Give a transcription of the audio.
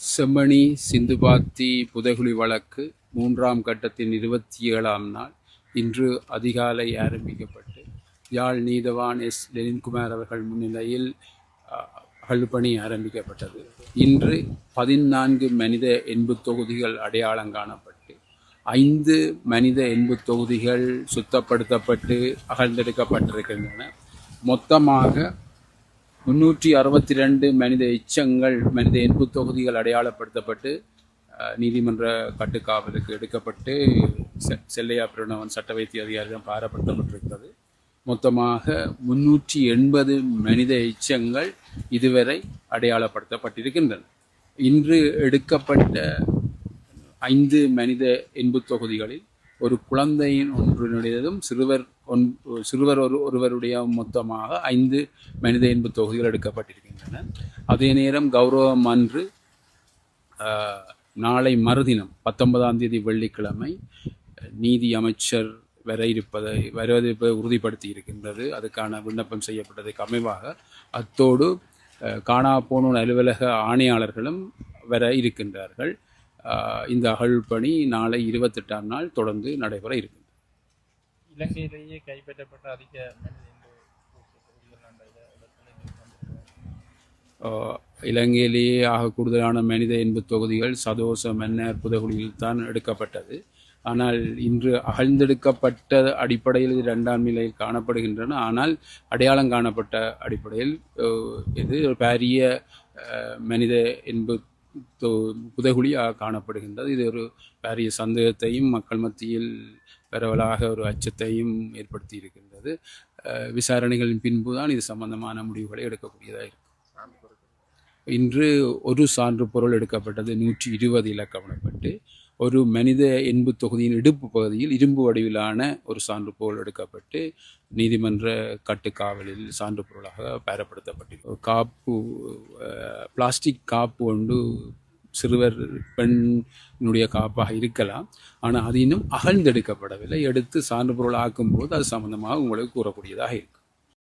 செம்மணி சிந்துபாத்தி புதைகுழி வழக்கு 3ஆம் கட்டத்தின் 27ஆம் நாள் இன்று அதிகாலை ஆரம்பிக்கப்பட்டு யாழ் நீதவான் எஸ் லெனின்குமார் அவர்கள் முன்னிலையில் அகழ்பணி ஆரம்பிக்கப்பட்டது. இன்று 14 மனித எண்பு தொகுதிகள் அடையாளம் காணப்பட்டு 5 மனித எண்பு தொகுதிகள் சுத்தப்படுத்தப்பட்டு அகழ்ந்தெடுக்கப்பட்டிருக்கின்றன. மொத்தமாக 362 மனித எச்சங்கள் மனித எண்பு தொகுதிகள் அடையாளப்படுத்தப்பட்டு நீதிமன்ற கட்டுக்காவலுக்கு எடுக்கப்பட்டு செல்லையா பிரணவன் சட்ட வைத்திய அதிகாரிடம் பாரப்படுத்தப்பட்டிருக்கிறது. மொத்தமாக 380 மனித எச்சங்கள் இதுவரை அடையாளப்படுத்தப்பட்டிருக்கின்றன. இன்று எடுக்கப்பட்ட 5 மனித எண்பு தொகுதிகளில் ஒரு குழந்தையின் ஒன்றினுடையதும் சிறுவர் ஒருவருடைய மொத்தமாக 5 மனித எண்பு தொகுதிகள் எடுக்கப்பட்டிருக்கின்றன. அதே நேரம் கௌரவம் அன்று நாளை மறுதினம் 19ஆம் தேதி வெள்ளிக்கிழமை நீதி அமைச்சர் வருவதை உறுதிப்படுத்தி இருக்கின்றது. அதுக்கான விண்ணப்பம் செய்யப்பட்டதுக்கு அமைவாக அத்தோடு காணா போனோர் அலுவலக ஆணையாளர்களும் வர இருக்கின்றார்கள். இந்த அகழ்பணி நாளை 28ஆம் நாள் தொடர்ந்து நடைபெற இருக்கின்றது. இலங்கையிலேயே கைப்பற்றப்பட்ட அதிக இலங்கையிலேயே ஆக கூடுதலான மனித எண்பு தொகுதிகள் சதோச மன்னர் புதைகுழியில் தான் எடுக்கப்பட்டது. ஆனால் இன்று அகழ்ந்தெடுக்கப்பட்ட அடிப்படையில் 2ஆம் நிலையில் காணப்படுகின்றன. ஆனால் அடையாளம் காணப்பட்ட அடிப்படையில் இது ஒரு பாரிய மனித எண்பு புதைகுழியாக காணப்படுகின்றது. இது ஒரு பாரிய சந்தேகத்தையும் மக்கள் மத்தியில் பரவலாக ஒரு அச்சத்தையும் ஏற்படுத்தி இருக்கின்றது. விசாரணைகளின் பின்புதான் இது சம்பந்தமான முடிவுகளை எடுக்கக்கூடியதாக இருக்கும். இன்று ஒரு சான்று பொருள் எடுக்கப்பட்டது 120 இலக்கமிடப்பட்டு ஒரு மனித எண்பு தொகுதியின் இடுப்பு பகுதியில் இரும்பு வடிவிலான ஒரு சான்று பொருள் எடுக்கப்பட்டு நீதிமன்ற கட்டுக்காவலில் சான்று பொருளாக பெறப்படுத்தப்பட்டது. காப்பு பிளாஸ்டிக் காப்பு ஒன்று சிறுவர் பெண்ணுடைய காப்பாக இருக்கலாம், ஆனால் அது இன்னும் அகழ்ந்தெடுக்கப்படவில்லை. எடுத்து சான்று பொருள் ஆக்கும்போது அது சம்பந்தமாக உங்களுக்கு கூறக்கூடியதாக இருக்கும்.